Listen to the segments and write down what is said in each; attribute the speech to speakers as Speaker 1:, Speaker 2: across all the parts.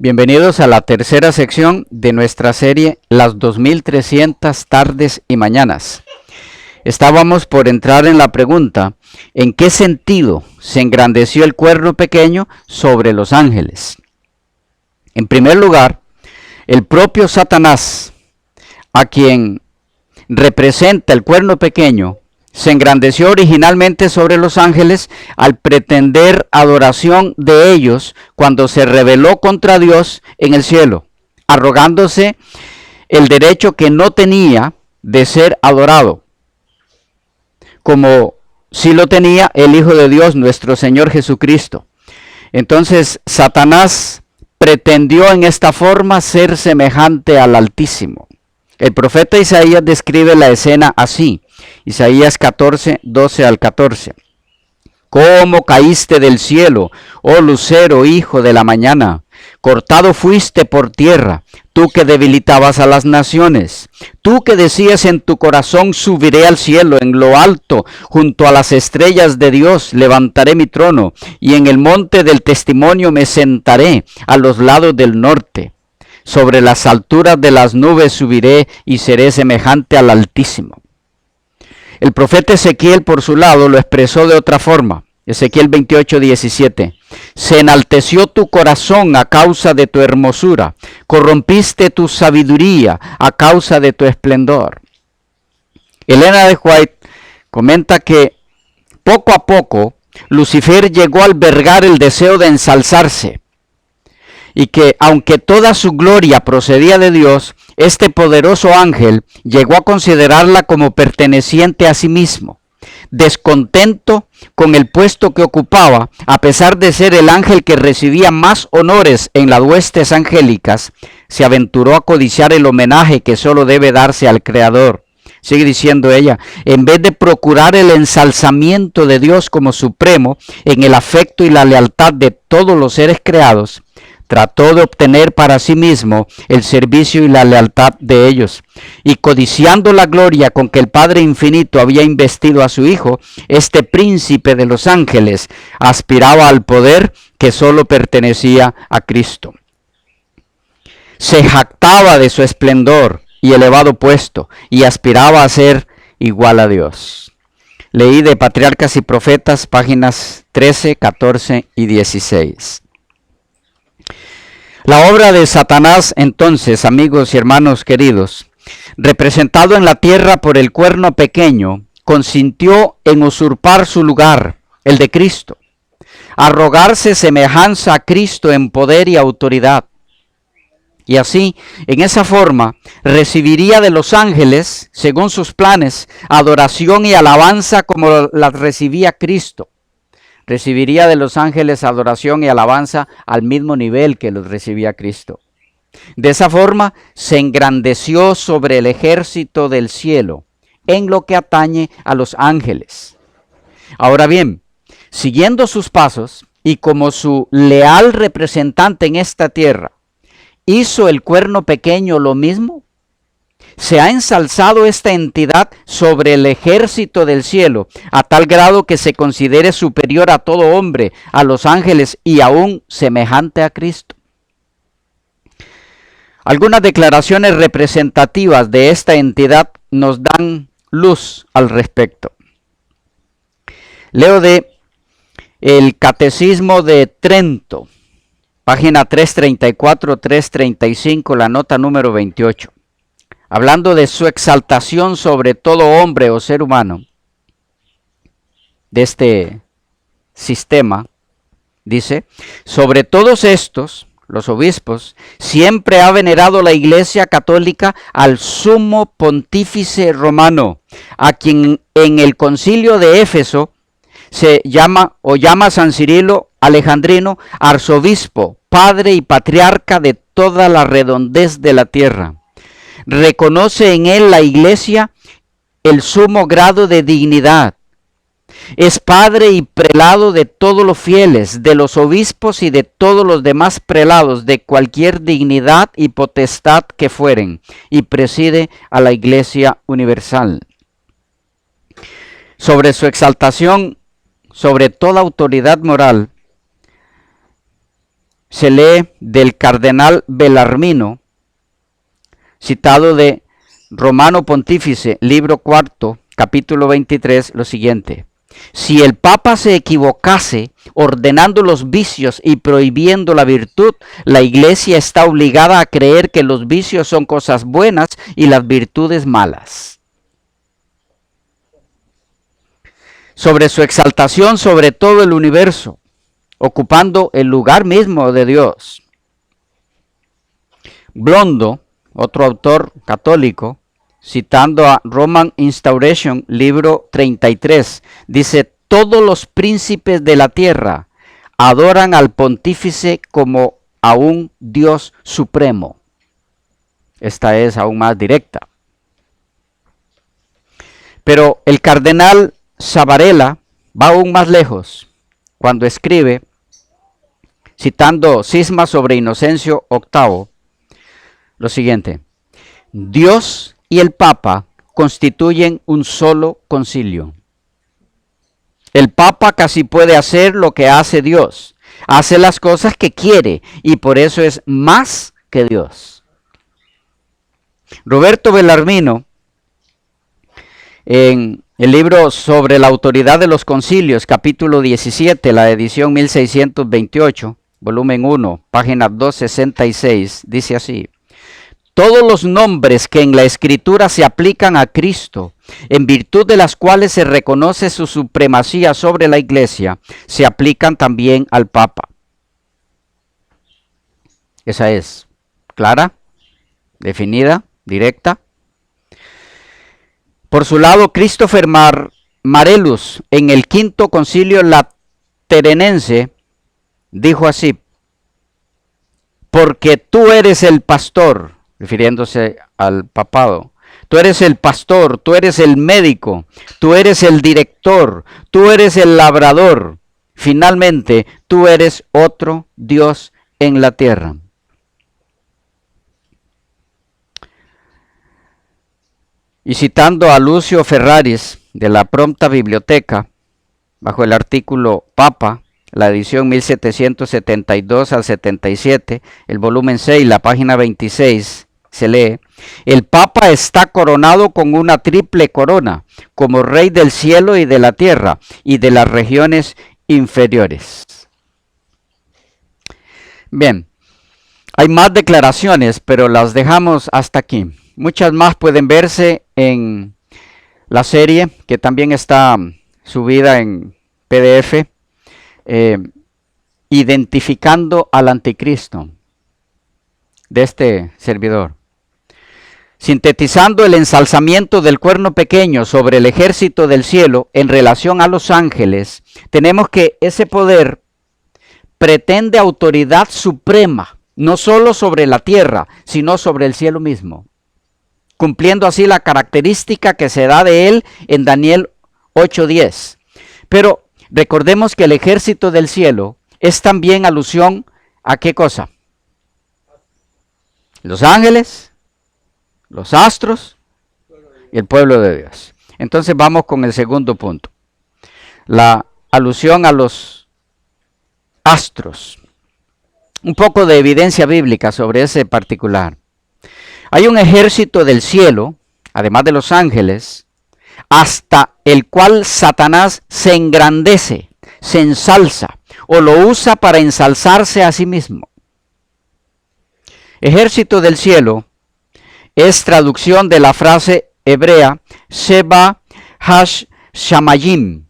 Speaker 1: Bienvenidos a la tercera sección de nuestra serie Las 2300 tardes y mañanas. Estábamos por entrar en la pregunta, ¿en qué sentido se engrandeció el cuerno pequeño sobre los ángeles? En primer lugar, el propio Satanás, a quien representa el cuerno pequeño, se engrandeció originalmente sobre los ángeles al pretender adoración de ellos cuando se rebeló contra Dios en el cielo, arrogándose el derecho que no tenía de ser adorado, como sí lo tenía el Hijo de Dios, nuestro Señor Jesucristo. Entonces Satanás pretendió en esta forma ser semejante al Altísimo. El profeta Isaías describe la escena así. Isaías 14, 12 al 14. ¿Cómo caíste del cielo, oh lucero, hijo de la mañana? Cortado fuiste por tierra, tú que debilitabas a las naciones. Tú que decías en tu corazón, subiré al cielo, en lo alto, junto a las estrellas de Dios, levantaré mi trono, y en el monte del testimonio me sentaré, a los lados del norte. Sobre las alturas de las nubes subiré, y seré semejante al Altísimo. El profeta Ezequiel, por su lado, lo expresó de otra forma. Ezequiel 28, 17. Se enalteció tu corazón a causa de tu hermosura, corrompiste tu sabiduría a causa de tu esplendor. Elena de White comenta que poco a poco Lucifer llegó a albergar el deseo de ensalzarse, y que aunque toda su gloria procedía de Dios, este poderoso ángel llegó a considerarla como perteneciente a sí mismo. Descontento con el puesto que ocupaba, a pesar de ser el ángel que recibía más honores en las huestes angélicas, se aventuró a codiciar el homenaje que solo debe darse al Creador. Sigue diciendo ella, en vez de procurar el ensalzamiento de Dios como supremo en el afecto y la lealtad de todos los seres creados, trató de obtener para sí mismo el servicio y la lealtad de ellos. Y codiciando la gloria con que el Padre Infinito había investido a su Hijo, este príncipe de los ángeles aspiraba al poder que solo pertenecía a Cristo. Se jactaba de su esplendor y elevado puesto y aspiraba a ser igual a Dios. Leí de Patriarcas y Profetas, páginas 13, 14 y 16. La obra de Satanás, entonces, amigos y hermanos queridos, representado en la tierra por el cuerno pequeño, consintió en usurpar su lugar, el de Cristo, arrogarse semejanza a Cristo en poder y autoridad. Y así, en esa forma, recibiría de los ángeles, según sus planes, adoración y alabanza como las recibía Cristo. Recibiría de los ángeles adoración y alabanza al mismo nivel que los recibía Cristo. De esa forma se engrandeció sobre el ejército del cielo en lo que atañe a los ángeles. Ahora bien, siguiendo sus pasos y como su leal representante en esta tierra, ¿hizo el cuerno pequeño lo mismo? Se ha ensalzado esta entidad sobre el ejército del cielo, a tal grado que se considere superior a todo hombre, a los ángeles y aún semejante a Cristo. Algunas declaraciones representativas de esta entidad nos dan luz al respecto. Leo de el Catecismo de Trento, página 334, 335, la nota número 28. Hablando de su exaltación sobre todo hombre o ser humano, de este sistema, dice, sobre todos estos, los obispos, siempre ha venerado la Iglesia Católica al sumo pontífice romano, a quien en el concilio de Éfeso se llama San Cirilo Alejandrino, arzobispo, padre y patriarca de toda la redondez de la tierra. Reconoce en él la Iglesia el sumo grado de dignidad. Es padre y prelado de todos los fieles, de los obispos y de todos los demás prelados de cualquier dignidad y potestad que fueren, y preside a la Iglesia universal. Sobre su exaltación, sobre toda autoridad moral, se lee del cardenal Bellarmino, citado de Romano Pontífice, libro cuarto, capítulo 23, lo siguiente: si el Papa se equivocase ordenando los vicios y prohibiendo la virtud, la Iglesia está obligada a creer que los vicios son cosas buenas y las virtudes malas. Sobre su exaltación sobre todo el universo, ocupando el lugar mismo de Dios. Blondo, otro autor católico, citando a Roman Instauration, libro 33, dice: todos los príncipes de la tierra adoran al pontífice como a un Dios supremo. Esta es aún más directa. Pero el cardenal Savarella va aún más lejos cuando escribe, citando Cisma sobre Inocencio VIII, lo siguiente: Dios y el Papa constituyen un solo concilio. El Papa casi puede hacer lo que hace Dios. Hace las cosas que quiere y por eso es más que Dios. Roberto Bellarmino, en el libro sobre la autoridad de los concilios, capítulo 17, la edición 1628, volumen 1, página 266, dice así: todos los nombres que en la Escritura se aplican a Cristo, en virtud de las cuales se reconoce su supremacía sobre la Iglesia, se aplican también al Papa. Esa es clara, definida, directa. Por su lado, Christopher Marellus, en el quinto concilio lateranense, dijo así: porque tú eres el pastor, refiriéndose al papado, tú eres el pastor, tú eres el médico, tú eres el director, tú eres el labrador, finalmente tú eres otro Dios en la tierra. Y citando a Lucio Ferraris de la Prompta Biblioteca, bajo el artículo Papa, la edición 1772 al 77, el volumen 6, la página 26, se lee: el Papa está coronado con una triple corona, como Rey del cielo y de la tierra, y de las regiones inferiores. Bien, hay más declaraciones, pero las dejamos hasta aquí. Muchas más pueden verse en la serie, que también está subida en PDF, identificando al anticristo, de este servidor. Sintetizando el ensalzamiento del cuerno pequeño sobre el ejército del cielo en relación a los ángeles, tenemos que ese poder pretende autoridad suprema, no solo sobre la tierra, sino sobre el cielo mismo, cumpliendo así la característica que se da de él en Daniel 8:10. Pero recordemos que el ejército del cielo es también alusión a ¿qué cosa? Los ángeles, los astros y el pueblo de Dios. Entonces vamos con el segundo punto. La alusión a los astros. Un poco de evidencia bíblica sobre ese particular. Hay un ejército del cielo, además de los ángeles, hasta el cual Satanás se engrandece, se ensalza o lo usa para ensalzarse a sí mismo. Ejército del cielo es traducción de la frase hebrea Seba Hash Shamayim.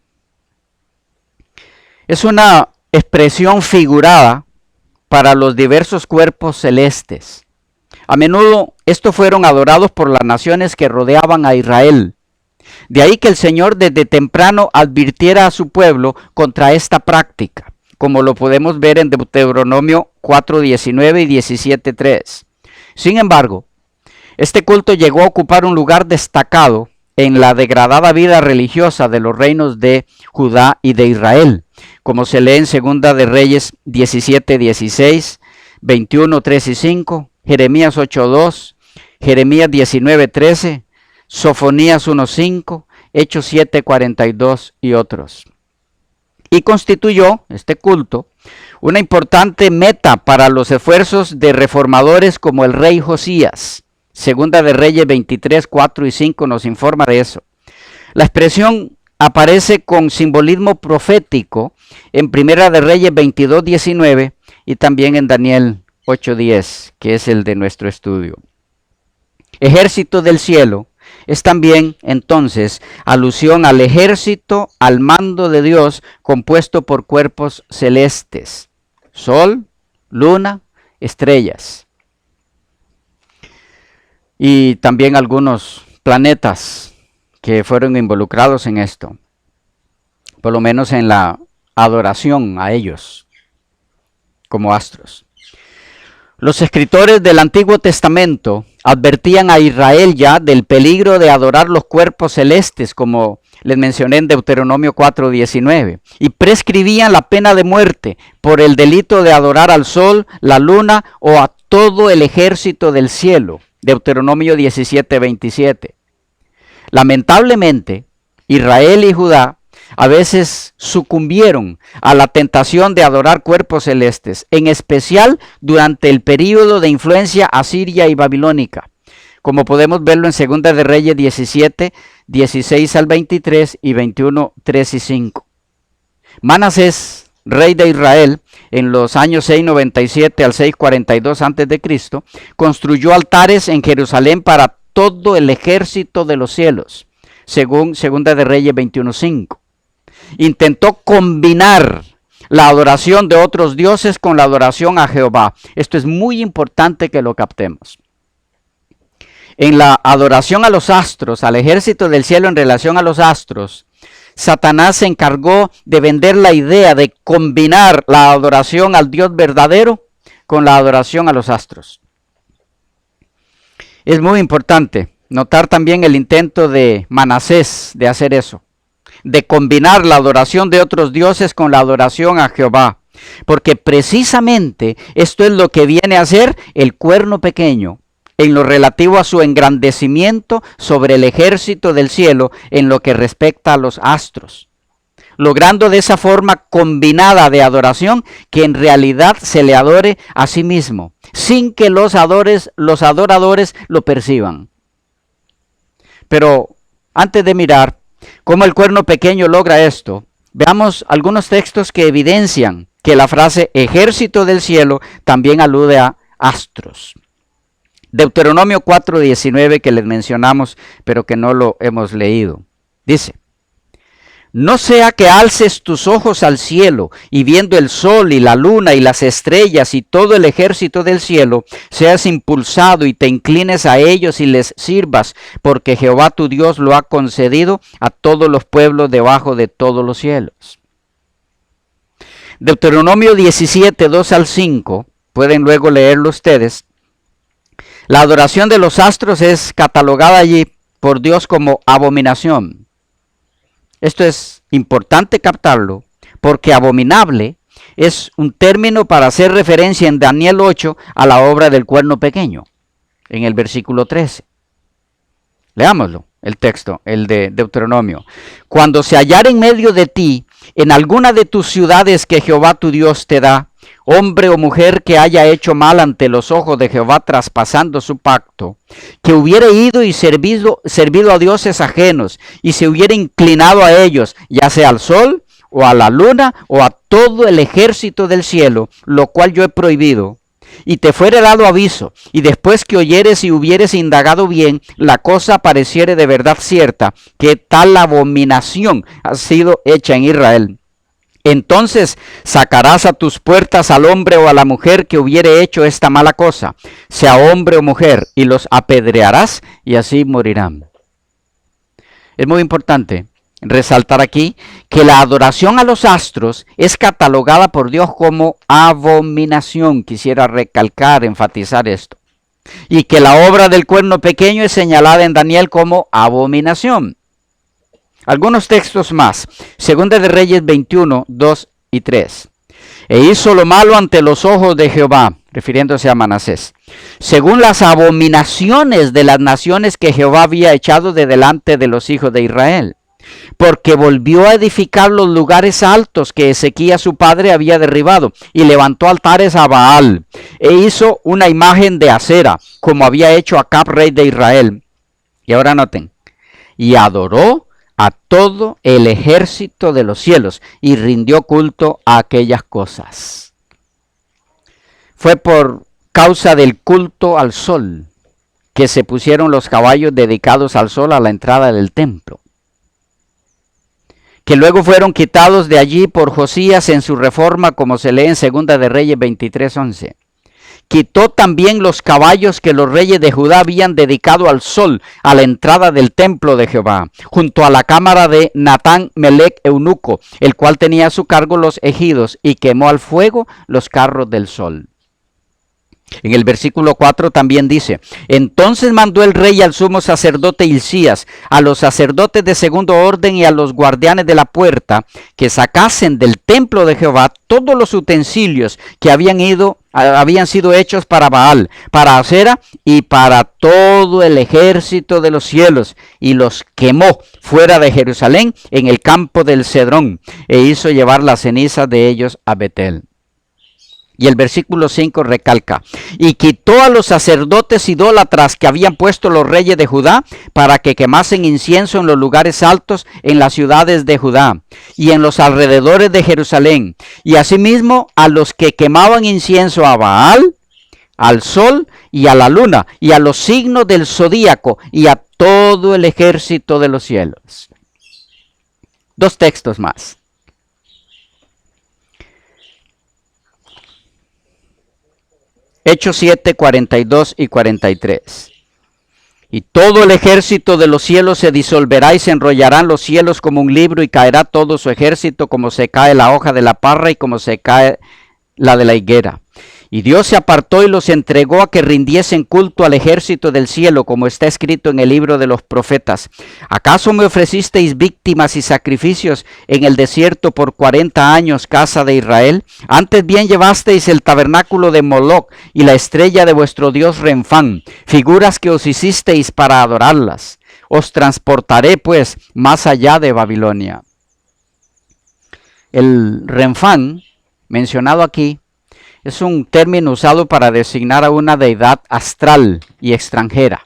Speaker 1: Es una expresión figurada para los diversos cuerpos celestes. A menudo estos fueron adorados por las naciones que rodeaban a Israel. De ahí que el Señor desde temprano advirtiera a su pueblo contra esta práctica, como lo podemos ver en Deuteronomio 4:19 y 17:3. Sin embargo, este culto llegó a ocupar un lugar destacado en la degradada vida religiosa de los reinos de Judá y de Israel, como se lee en Segunda de Reyes 17:16, 21:3 y 5, Jeremías 8:2, Jeremías 19:13, Sofonías 1:5, Hechos 7:42 y otros. Y constituyó este culto Una importante meta para los esfuerzos de reformadores como el rey Josías. Segunda de Reyes 23, 4 y 5 nos informa de eso. La expresión aparece con simbolismo profético en Primera de Reyes 22, 19 y también en Daniel 8, 10, que es el de nuestro estudio. Ejército del cielo es también entonces alusión al ejército al mando de Dios compuesto por cuerpos celestes, sol, luna, estrellas y también algunos planetas que fueron involucrados en esto, por lo menos en la adoración a ellos como astros. Los escritores del Antiguo Testamento advertían a Israel ya del peligro de adorar los cuerpos celestes, como les mencioné en Deuteronomio 4:19, y prescribían la pena de muerte por el delito de adorar al sol, la luna o a todo el ejército del cielo. Deuteronomio 17:27. Lamentablemente, Israel y Judá a veces sucumbieron a la tentación de adorar cuerpos celestes, en especial durante el período de influencia asiria y babilónica, como podemos verlo en 2 de Reyes 17, 16 al 23 y 21, 3 y 5. Manasés, rey de Israel, en los años 697 al 642 a.C., construyó altares en Jerusalén para todo el ejército de los cielos, según 2 de Reyes 21:5. Intentó combinar la adoración de otros dioses con la adoración a Jehová. Esto es muy importante que lo captemos. En la adoración a los astros, al ejército del cielo en relación a los astros, Satanás se encargó de vender la idea de combinar la adoración al Dios verdadero con la adoración a los astros. Es muy importante notar también el intento de Manasés de hacer eso, de combinar la adoración de otros dioses con la adoración a Jehová, porque precisamente esto es lo que viene a ser el cuerno pequeño en lo relativo a su engrandecimiento sobre el ejército del cielo en lo que respecta a los astros, logrando de esa forma combinada de adoración que en realidad se le adore a sí mismo, sin que los adoradores lo perciban. Pero antes de mirar cómo el cuerno pequeño logra esto, veamos algunos textos que evidencian que la frase ejército del cielo también alude a astros. Deuteronomio 4:19 que les mencionamos, pero que no lo hemos leído. Dice: no sea que alces tus ojos al cielo y viendo el sol y la luna y las estrellas y todo el ejército del cielo, seas impulsado y te inclines a ellos y les sirvas, porque Jehová tu Dios lo ha concedido a todos los pueblos debajo de todos los cielos. Deuteronomio 17, 2 al 5, pueden luego leerlo ustedes. La adoración de los astros es catalogada allí por Dios como abominación. Esto es importante captarlo, porque abominable es un término para hacer referencia en Daniel 8 a la obra del cuerno pequeño, en el versículo 13. Leámoslo, el texto, el de Deuteronomio. Cuando se hallar en medio de ti, en alguna de tus ciudades que Jehová tu Dios te da, hombre o mujer que haya hecho mal ante los ojos de Jehová traspasando su pacto, que hubiera ido y servido a dioses ajenos y se hubiera inclinado a ellos, ya sea al sol o a la luna o a todo el ejército del cielo, lo cual yo he prohibido, y te fuere dado aviso, y después que oyeres y hubieres indagado bien, la cosa pareciere de verdad cierta, que tal abominación ha sido hecha en Israel. Entonces sacarás a tus puertas al hombre o a la mujer que hubiere hecho esta mala cosa, sea hombre o mujer, y los apedrearás y así morirán. Es muy importante resaltar aquí que la adoración a los astros es catalogada por Dios como abominación. Quisiera recalcar, enfatizar esto. Y que la obra del cuerno pequeño es señalada en Daniel como abominación. Algunos textos más. 2 de Reyes 21, 2 y 3. E hizo lo malo ante los ojos de Jehová, refiriéndose a Manasés, según las abominaciones de las naciones que Jehová había echado de delante de los hijos de Israel. porque volvió a edificar los lugares altos que Ezequías su padre había derribado, y levantó altares a Baal, e hizo una imagen de acera, como había hecho Acab, rey de Israel. Y ahora noten, y adoró a todo el ejército de los cielos, y rindió culto a aquellas cosas. Fue por causa del culto al sol que se pusieron los caballos dedicados al sol a la entrada del templo, que luego fueron quitados de allí por Josías en su reforma, como se lee en Segunda de Reyes 23:11. Quitó también los caballos que los reyes de Judá habían dedicado al sol a la entrada del templo de Jehová, junto a la cámara de Natán Melech eunuco, el cual tenía a su cargo los ejidos, y quemó al fuego los carros del sol. En el versículo 4 también dice: entonces mandó el rey al sumo sacerdote Hilcías, a los sacerdotes de segundo orden y a los guardianes de la puerta, que sacasen del templo de Jehová todos los utensilios que habían sido hechos para Baal, para Acera y para todo el ejército de los cielos, y los quemó fuera de Jerusalén en el campo del Cedrón, e hizo llevar las cenizas de ellos a Betel. Y el versículo 5 recalca: y quitó a los sacerdotes idólatras que habían puesto los reyes de Judá para que quemasen incienso en los lugares altos en las ciudades de Judá y en los alrededores de Jerusalén, y asimismo a los que quemaban incienso a Baal, al sol y a la luna y a los signos del zodíaco y a todo el ejército de los cielos. Dos textos más. Hechos 7, 42 y 43. Y todo el ejército de los cielos se disolverá y se enrollarán los cielos como un libro, y caerá todo su ejército como se cae la hoja de la parra y como se cae la de la higuera. Y Dios se apartó y los entregó a que rindiesen culto al ejército del cielo, como está escrito en el libro de los profetas. ¿Acaso me ofrecisteis víctimas y sacrificios en el desierto por 40 años, casa de Israel? Antes bien llevasteis el tabernáculo de Moloc y la estrella de vuestro dios Renfán, figuras que os hicisteis para adorarlas. Os transportaré pues más allá de Babilonia. El Renfán, mencionado aquí, es un término usado para designar a una deidad astral y extranjera.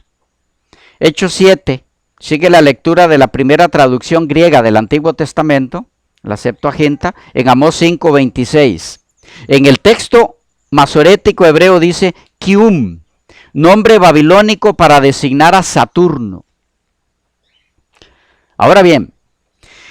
Speaker 1: Hechos 7 sigue la lectura de la primera traducción griega del Antiguo Testamento, la Septuaginta, en Amós 5:26. En el texto masorético hebreo dice Kium, nombre babilónico para designar a Saturno. Ahora bien,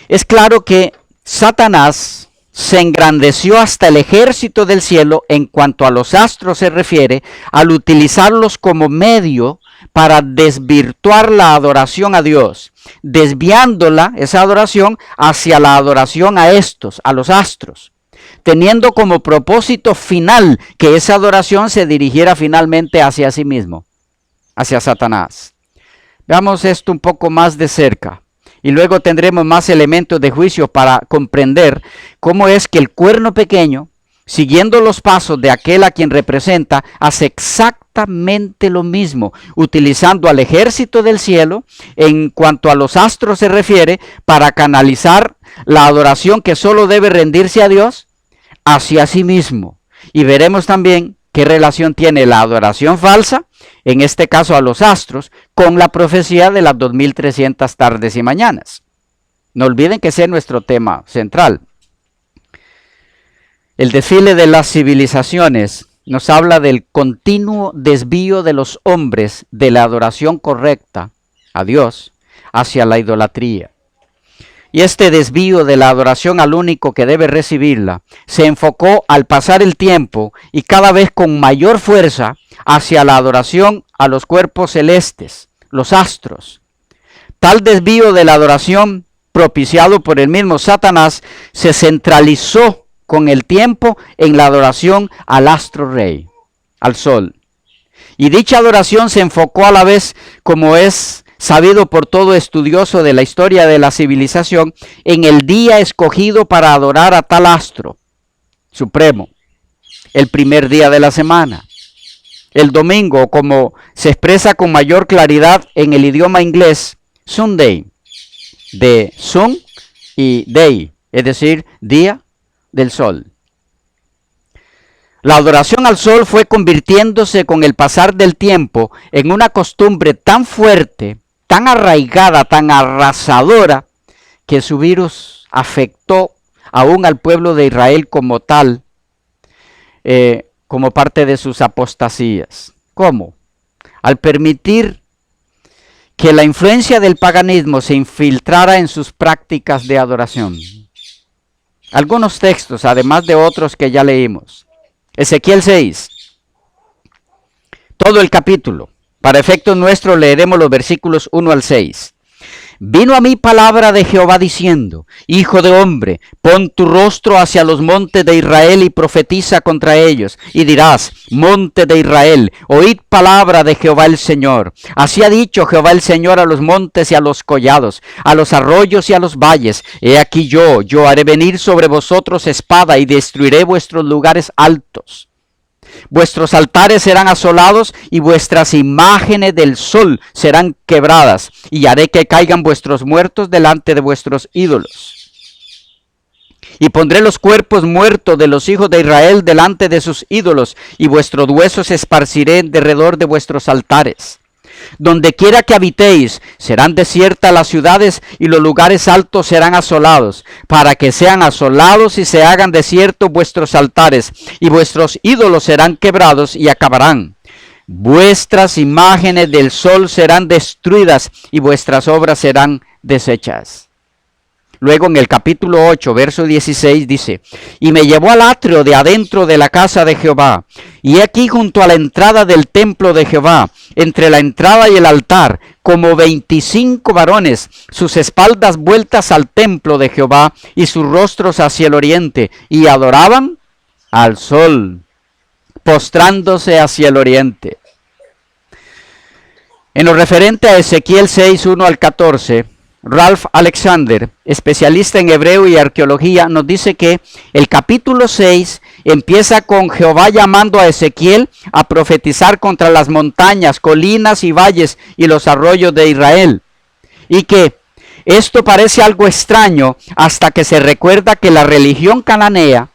Speaker 1: es claro que Satanás se engrandeció hasta el ejército del cielo en cuanto a los astros se refiere, al utilizarlos como medio para desvirtuar la adoración a Dios, desviándola, esa adoración, hacia la adoración a estos, a los astros, teniendo como propósito final que esa adoración se dirigiera finalmente hacia sí mismo, hacia Satanás. Veamos esto un poco más de cerca. Y luego tendremos más elementos de juicio para comprender cómo es que el cuerno pequeño, siguiendo los pasos de aquel a quien representa, hace exactamente lo mismo, utilizando al ejército del cielo, en cuanto a los astros se refiere, para canalizar la adoración que solo debe rendirse a Dios hacia sí mismo. Y veremos también qué relación tiene la adoración falsa, en este caso a los astros, con la profecía de las 2300 tardes y mañanas. No olviden que ese es nuestro tema central. El desfile de las civilizaciones nos habla del continuo desvío de los hombres de la adoración correcta a Dios hacia la idolatría. Y este desvío de la adoración al único que debe recibirla se enfocó al pasar el tiempo y cada vez con mayor fuerza hacia la adoración a los cuerpos celestes, los astros. Tal desvío de la adoración propiciado por el mismo Satanás se centralizó con el tiempo en la adoración al astro rey, al sol. Y dicha adoración se enfocó a la vez, como es sabido por todo estudioso de la historia de la civilización, en el día escogido para adorar a tal astro supremo, el primer día de la semana, el domingo, como se expresa con mayor claridad en el idioma inglés, Sunday, de sun y day, es decir, día del sol. La adoración al sol fue convirtiéndose con el pasar del tiempo en una costumbre tan fuerte, tan arraigada, tan arrasadora, que su virus afectó aún al pueblo de Israel como tal, como parte de sus apostasías. ¿Cómo? Al permitir que la influencia del paganismo se infiltrara en sus prácticas de adoración. Algunos textos, además de otros que ya leímos. Ezequiel 6, todo el capítulo. Para efectos nuestros leeremos los versículos 1 al 6. Vino a mí palabra de Jehová diciendo, Hijo de hombre, pon tu rostro hacia los montes de Israel y profetiza contra ellos, y dirás, monte de Israel, oíd palabra de Jehová el Señor. Así ha dicho Jehová el Señor a los montes y a los collados, a los arroyos y a los valles. He aquí yo haré venir sobre vosotros espada y destruiré vuestros lugares altos. Vuestros altares serán asolados y vuestras imágenes del sol serán quebradas, y haré que caigan vuestros muertos delante de vuestros ídolos. Y pondré los cuerpos muertos de los hijos de Israel delante de sus ídolos, y vuestros huesos esparciré derredor de vuestros altares. Donde quiera que habitéis, serán desiertas las ciudades y los lugares altos serán asolados, para que sean asolados y se hagan desiertos vuestros altares, y vuestros ídolos serán quebrados y acabarán. Vuestras imágenes del sol serán destruidas y vuestras obras serán deshechas. Luego en el capítulo 8, verso 16 dice, y me llevó al atrio de adentro de la casa de Jehová, y aquí junto a la entrada del templo de Jehová, entre la entrada y el altar, como 25 varones, sus espaldas vueltas al templo de Jehová, y sus rostros hacia el oriente, y adoraban al sol, postrándose hacia el oriente. En lo referente a Ezequiel 6, 1 al 14, Ralph Alexander, especialista en hebreo y arqueología, nos dice que el capítulo 6 empieza con Jehová llamando a Ezequiel a profetizar contra las montañas, colinas y valles y los arroyos de Israel. Y que esto parece algo extraño hasta que se recuerda que la religión cananea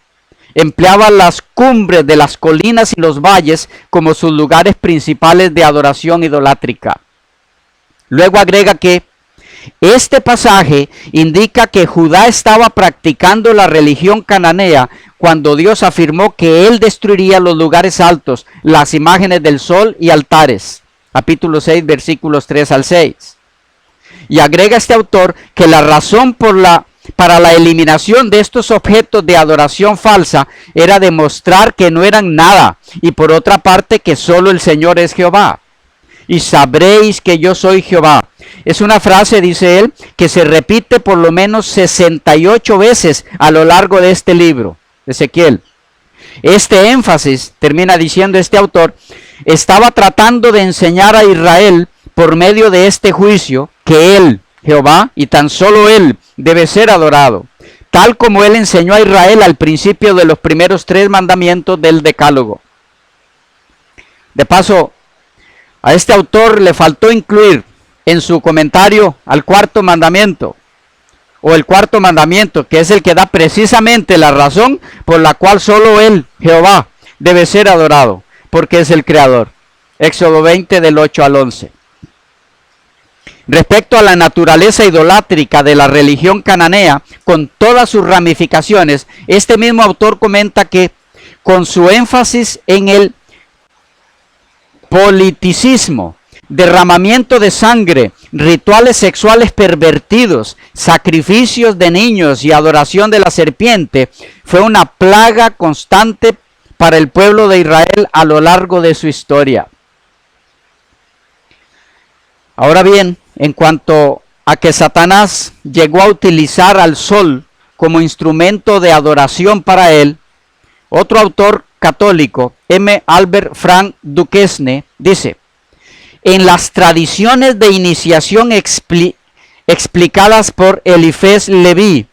Speaker 1: empleaba las cumbres de las colinas y los valles como sus lugares principales de adoración idolátrica. Luego agrega que este pasaje indica que Judá estaba practicando la religión cananea cuando Dios afirmó que Él destruiría los lugares altos, las imágenes del sol y altares. Capítulo 6, versículos 3 al 6. Y agrega este autor que la razón para la eliminación de estos objetos de adoración falsa era demostrar que no eran nada, y por otra parte que solo el Señor es Jehová. Y sabréis que yo soy Jehová. Es una frase, dice él, que se repite por lo menos 68 veces a lo largo de este libro, Ezequiel. Este énfasis, termina diciendo este autor, estaba tratando de enseñar a Israel por medio de este juicio que él, Jehová, y tan solo él, debe ser adorado, tal como él enseñó a Israel al principio de los primeros 3 mandamientos del Decálogo. De paso, a este autor le faltó incluir en su comentario al 4º mandamiento, o el 4º mandamiento, que es el que da precisamente la razón por la cual solo él, Jehová, debe ser adorado, porque es el creador. Éxodo 20 del 8 al 11. Respecto a la naturaleza idolátrica de la religión cananea, con todas sus ramificaciones, este mismo autor comenta que, con su énfasis en el politicismo, derramamiento de sangre, rituales sexuales pervertidos, sacrificios de niños y adoración de la serpiente, fue una plaga constante para el pueblo de Israel a lo largo de su historia. Ahora bien, en cuanto a que Satanás llegó a utilizar al sol como instrumento de adoración para él, otro autor católico, M. Albert Frank Duquesne, dice: en las tradiciones de iniciación explicadas por Eliphaz Leví,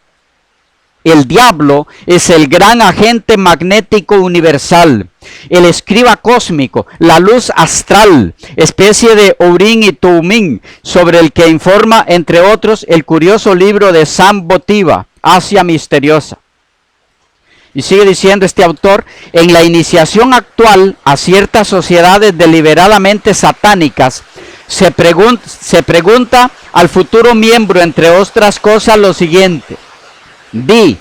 Speaker 1: El diablo es el gran agente magnético universal, el escriba cósmico, la luz astral, especie de Urim y Tumim, sobre el que informa, entre otros, el curioso libro de Sam Botiva, Asia Misteriosa. Y sigue diciendo este autor, en la iniciación actual a ciertas sociedades deliberadamente satánicas, se pregunta al futuro miembro, entre otras cosas, lo siguiente: di,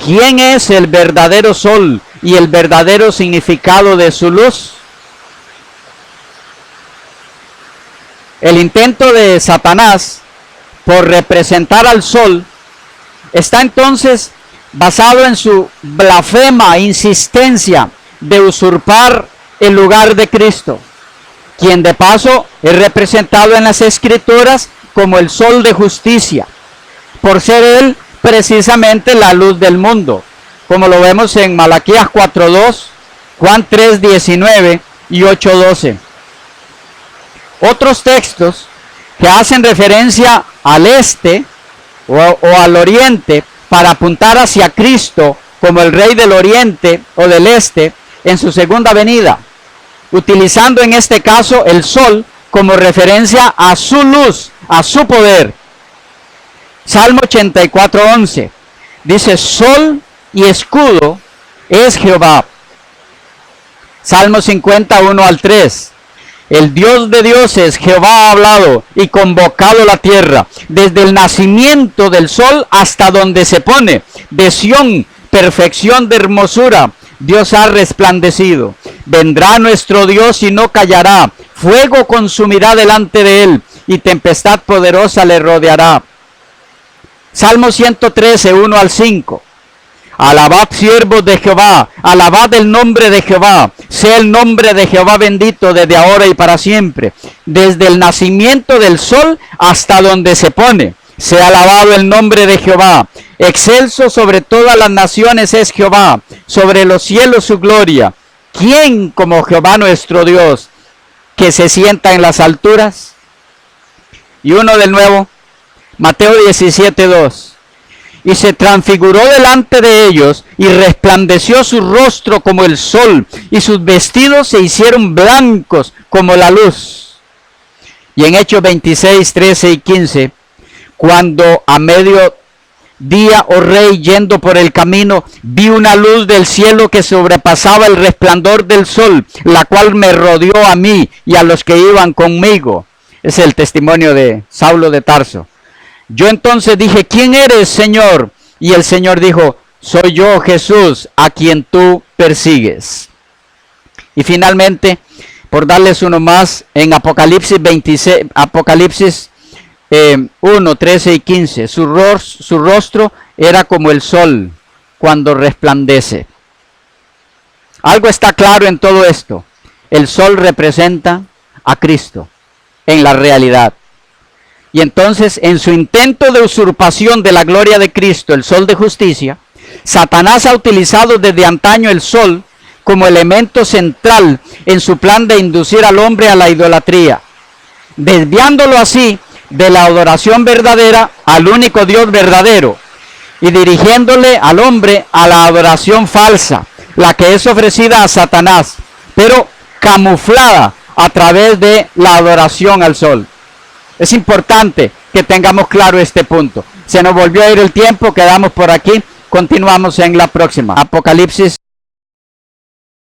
Speaker 1: ¿quién es el verdadero sol y el verdadero significado de su luz? El intento de Satanás por representar al sol está entonces basado en su blasfema insistencia de usurpar el lugar de Cristo, quien de paso es representado en las Escrituras como el sol de justicia, por ser él precisamente la luz del mundo, como lo vemos en Malaquías 4:2, Juan 3:19 y 8:12. Otros textos que hacen referencia al este o al oriente para apuntar hacia Cristo como el rey del oriente o del este en su segunda venida, utilizando en este caso el sol como referencia a su luz, a su poder. Salmo 84:11 dice: sol y escudo es Jehová. Salmo 51:3: el Dios de dioses, Jehová ha hablado y convocado la tierra, desde el nacimiento del sol hasta donde se pone. De Sión, perfección de hermosura, Dios ha resplandecido. Vendrá nuestro Dios y no callará, fuego consumirá delante de él, y tempestad poderosa le rodeará. Salmo 113, 1-5. Alabad siervos de Jehová, alabad el nombre de Jehová, sea el nombre de Jehová bendito desde ahora y para siempre. Desde el nacimiento del sol hasta donde se pone, sea alabado el nombre de Jehová. Excelso sobre todas las naciones es Jehová, sobre los cielos su gloria. ¿Quién como Jehová nuestro Dios, que se sienta en las alturas? Y uno del nuevo, Mateo 17:2. Y se transfiguró delante de ellos, y resplandeció su rostro como el sol, y sus vestidos se hicieron blancos como la luz. Y en Hechos 26, 13 y 15, cuando a mediodía, oh rey, yendo por el camino, vi una luz del cielo que sobrepasaba el resplandor del sol, la cual me rodeó a mí y a los que iban conmigo. Es el testimonio de Saulo de Tarso. Yo entonces dije: ¿quién eres, Señor? Y el Señor dijo: soy yo, Jesús, a quien tú persigues. Y finalmente, por darles uno más, en Apocalipsis 1, 13 y 15, su rostro era como el sol cuando resplandece. Algo está claro en todo esto: el sol representa a Cristo en la realidad. Y entonces, en su intento de usurpación de la gloria de Cristo, el sol de justicia, Satanás ha utilizado desde antaño el sol como elemento central en su plan de inducir al hombre a la idolatría, desviándolo así de la adoración verdadera al único Dios verdadero y dirigiéndole al hombre a la adoración falsa, la que es ofrecida a Satanás, pero camuflada a través de la adoración al sol. Es importante que tengamos claro este punto. Se nos volvió a ir el tiempo, quedamos por aquí, continuamos en la próxima. Apocalipsis